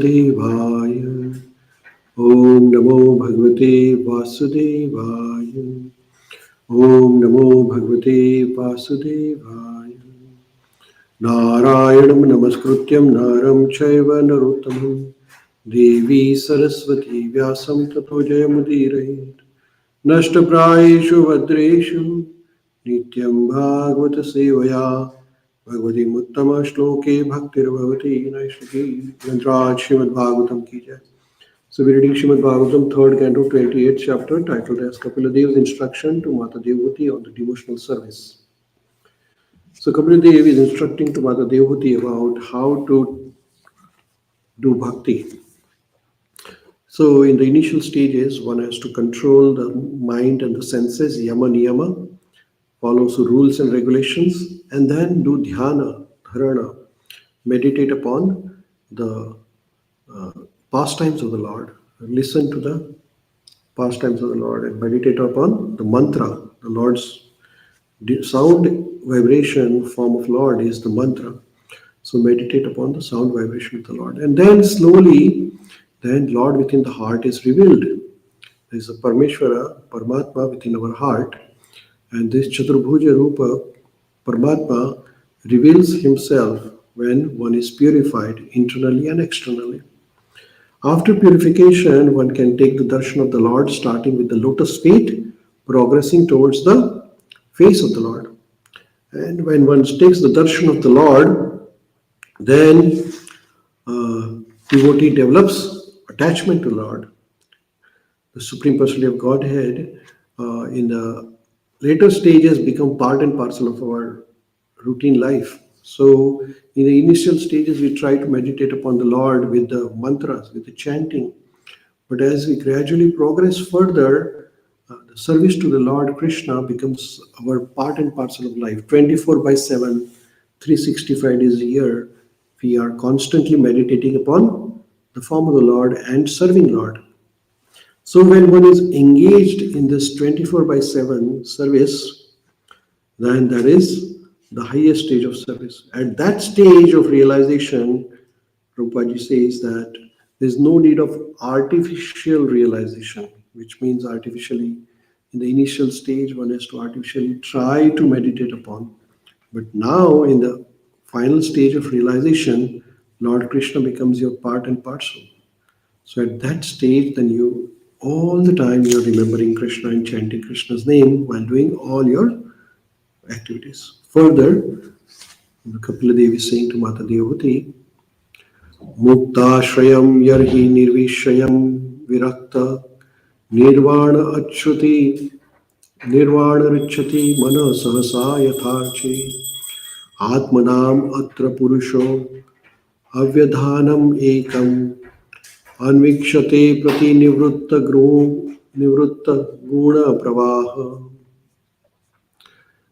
Vasudevaya. Om Namo Bhagavate Vasudevaya. Om Namo Bhagavate Vasudevaya. Narayanam Namaskrutyam Naram Chaiva Narottamam Devi Saraswati Vyasam Tato Jayamudirayet Nashtaprayeshu Bhadreshu Nityam Bhagavata Sevaya Bhagavati Muttama Shloke Bhaktir Bhavati Naishaki Yantraj Srimad Bhagavatam Ki Jai. So we're reading Srimad Bhagavatam, 3rd canto, 28th chapter, titled as Kapila Dev's instruction to Mata Devhuti on the devotional service. So Kapila Dev is instructing to Mata Devhuti about how to do bhakti. So in the initial stages, one has to control the mind and the senses, yama niyama, follows rules and regulations, and then do dhyana, dharana, meditate upon the pastimes of the Lord. Listen to the pastimes of the Lord and meditate upon the mantra. The Lord's sound vibration form of Lord is the mantra. So meditate upon the sound vibration of the Lord. And then slowly, then Lord within the heart is revealed. There is a Parmeshwara, Paramatma within our heart. And this Chaturbhuja Rupa, Paramatma, reveals himself when one is purified internally and externally. After purification, one can take the darshan of the Lord, starting with the lotus feet, progressing towards the face of the Lord. And when one takes the darshan of the Lord, then devotee develops attachment to the Lord. The Supreme Personality of Godhead in the later stages become part and parcel of our routine life. So in the initial stages, we try to meditate upon the Lord with the mantras, with the chanting. But as we gradually progress further, the service to the Lord Krishna becomes our part and parcel of life. 24/7, 365 days a year, we are constantly meditating upon the form of the Lord and serving Lord. So when one is engaged in this 24/7 service, then that is the highest stage of service. At that stage of realization, Prabhupada says that there's no need of artificial realization, which means artificially, in the initial stage, one has to artificially try to meditate upon. But now, in the final stage of realization, Lord Krishna becomes your part and parcel. So at that stage, then you all the time you're remembering Krishna and chanting Krishna's name while doing all your activities. Further, Kapila Devi is saying to Mata Devhuti, Muktashrayam yarhi nirvishayam virakta nirvana achyuti nirvana richati mana sahasa yatharchi atmanam atra purusho avyadhanam ekam anvikshate prati nivrutta guna pravaha.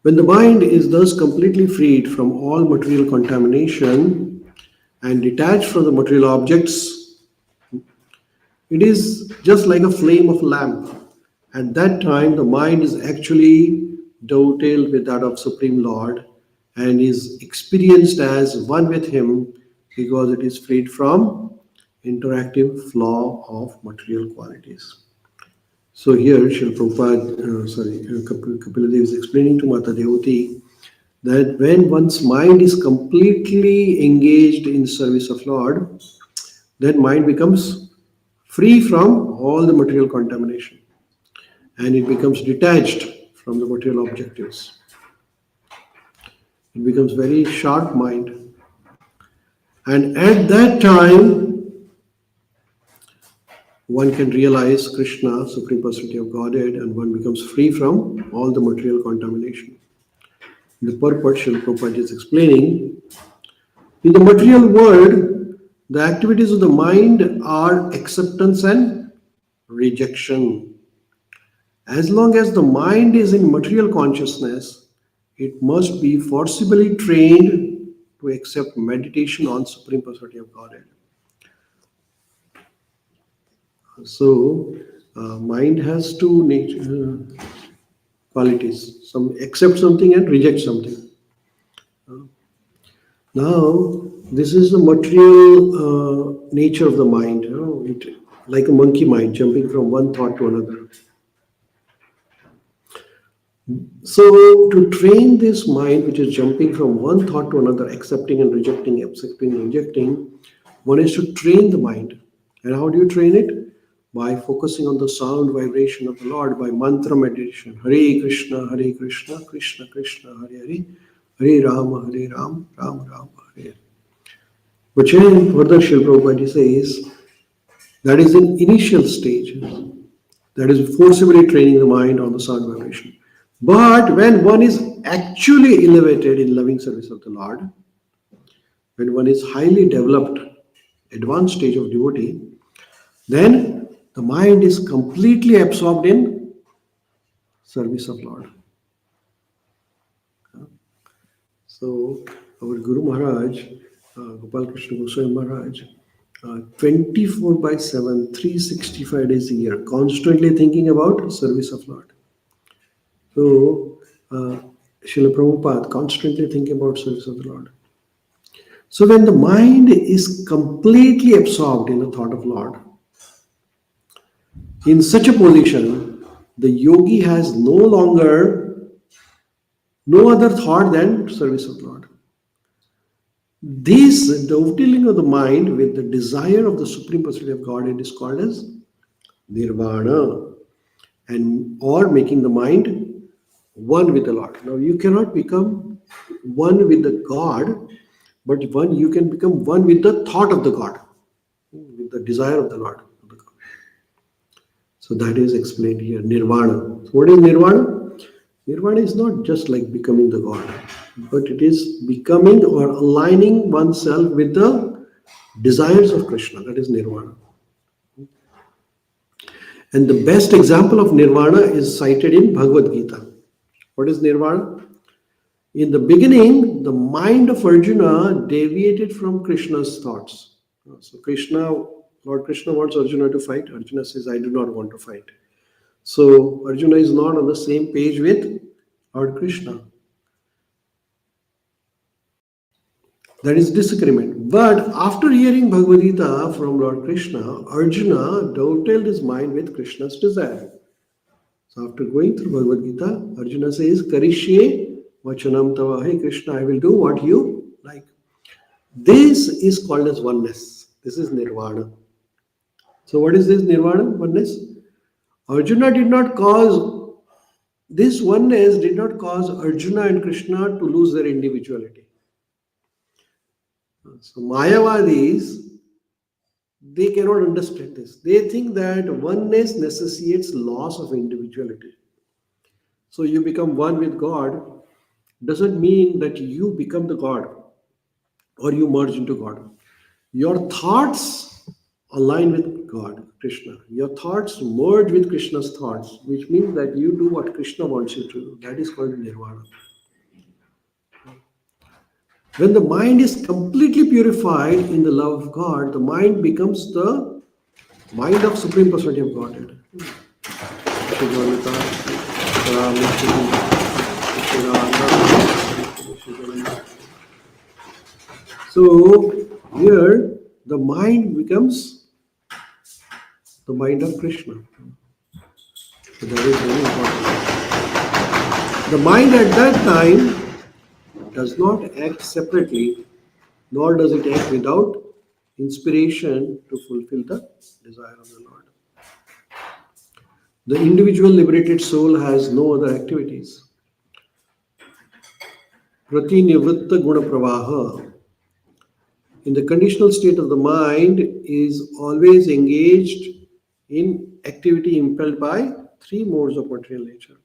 When the mind is thus completely freed from all material contamination and detached from the material objects, it is just like a flame of lamp. At that time, the mind is actually dovetailed with that of Supreme Lord and is experienced as one with Him because it is freed from interactive flaw of material qualities. So here, Srila Prabhupada, Kapila Dev is explaining to Mata Devhuti that when one's mind is completely engaged in service of Lord, then mind becomes free from all the material contamination and it becomes detached from the material objectives. It becomes very sharp mind. And at that time, one can realize Krishna, Supreme Personality of Godhead, and one becomes free from all the material contamination. In the purport, Srila Prabhupada is explaining, in the material world, the activities of the mind are acceptance and rejection. As long as the mind is in material consciousness, it must be forcibly trained to accept meditation on Supreme Personality of Godhead. So, mind has two qualities: some accept something and reject something. Now, This is the material nature of the mind. Like a monkey mind jumping from one thought to another. So, to train this mind, which is jumping from one thought to another, accepting and rejecting, accepting and rejecting, one is to train the mind. And how do you train it? By focusing on the sound vibration of the Lord, by mantra meditation. Hare Krishna, Krishna Krishna, Hare Hare, Hare Rama, Rama Rama, Hare Hare. But then further Srila Prabhupada says that is in initial stages. That is forcibly training the mind on the sound vibration. But when one is actually elevated in loving service of the Lord, when one is highly developed, advanced stage of devotee, then the mind is completely absorbed in service of Lord. So our Guru Maharaj, Gopal Krishna Goswami Maharaj, 24/7, 365 days a year, constantly thinking about service of Lord. So Srila Prabhupada constantly thinking about service of the Lord. So when the mind is completely absorbed in the thought of Lord, in such a position, the yogi has no other thought than service of Lord. This dovetailing of the mind with the desire of the Supreme Personality of Godhead is called as nirvana, and or making the mind one with the Lord. Now you cannot become one with the God, but you can become one with the thought of the God, with the desire of the Lord. So that is explained here, nirvana. So what is nirvana? Nirvana is not just like becoming the God, but it is becoming or aligning oneself with the desires of Krishna. That is nirvana. And the best example of nirvana is cited in Bhagavad Gita. What is nirvana? In the beginning, the mind of Arjuna deviated from Krishna's thoughts. So Lord Krishna wants Arjuna to fight. Arjuna says, I do not want to fight. So Arjuna is not on the same page with Lord Krishna. That is disagreement. But after hearing Bhagavad Gita from Lord Krishna, Arjuna dovetailed his mind with Krishna's desire. So after going through Bhagavad Gita, Arjuna says, Karishye vachanam tava. Hey Krishna, I will do what you like. This is called as oneness. This is nirvana. So what is this nirvana, oneness? This oneness did not cause Arjuna and Krishna to lose their individuality. So Mayavadis, they cannot understand this. They think that oneness necessitates loss of individuality. So you become one with God doesn't mean that you become the God or you merge into God. Your thoughts align with God, Krishna. Your thoughts merge with Krishna's thoughts, which means that you do what Krishna wants you to do. That is called nirvana. When the mind is completely purified in the love of God, the mind becomes the mind of Supreme Personality of Godhead. So here the mind becomes the mind of Krishna. So that is very important. The mind at that time does not act separately, nor does it act without inspiration to fulfill the desire of the Lord. The individual liberated soul has no other activities. Pratinivritta guna pravaha. In the conditional state of the mind is always engaged in activity impelled by three modes of material nature.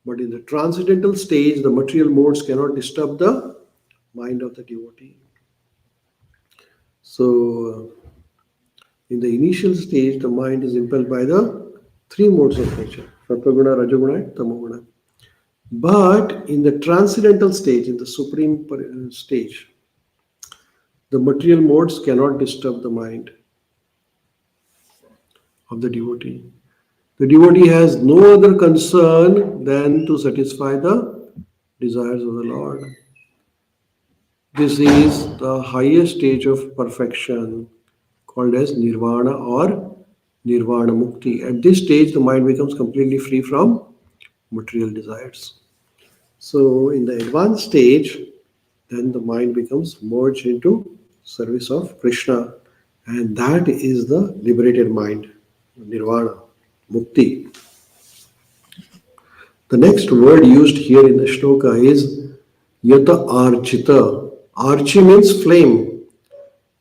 But in the transcendental stage, the material modes cannot disturb the mind of the devotee. So, in the initial stage, the mind is impelled by the three modes of nature, Sattva-guna, Rajoguna, and Tamoguna. But in the transcendental stage, in the supreme stage, the material modes cannot disturb the mind of the devotee. The devotee has no other concern than to satisfy the desires of the Lord. This is the highest stage of perfection called as nirvana or nirvana mukti. At this stage, the mind becomes completely free from material desires. So, in the advanced stage, then the mind becomes merged into service of Krishna, and that is the liberated mind, nirvana, mukti. The next word used here in the shloka is yata archita. Archi means flame.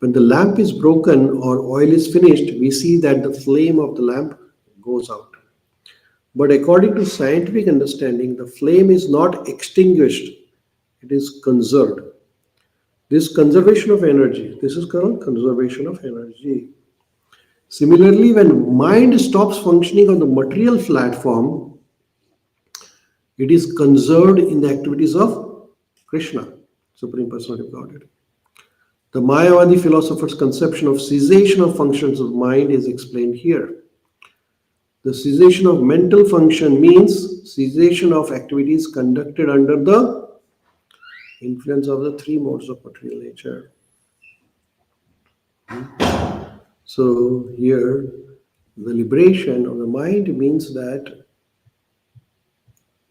When the lamp is broken or oil is finished, we see that the flame of the lamp goes out. But according to scientific understanding, the flame is not extinguished, it is conserved. This conservation of energy, this is called conservation of energy. Similarly, when mind stops functioning on the material platform, it is conserved in the activities of Krishna, Supreme Personality of Godhead. The Mayavadi philosopher's conception of cessation of functions of mind is explained here. The cessation of mental function means cessation of activities conducted under the influence of the three modes of material nature. So here, the liberation of the mind means that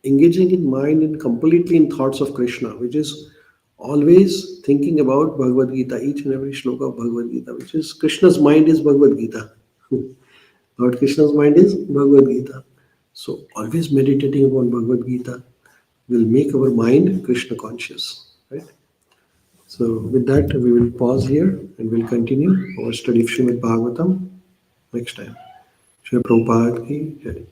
engaging in mind and completely in thoughts of Krishna, which is always thinking about Bhagavad Gita, each and every shloka of Bhagavad Gita, which is Krishna's mind is Bhagavad Gita. Lord Krishna's mind is Bhagavad Gita. So always meditating upon Bhagavad Gita will make our mind Krishna conscious. Right? So with that we will pause here and we'll continue our study of Srimad Bhagavatam next time. Shri Prabhupada ki Jai.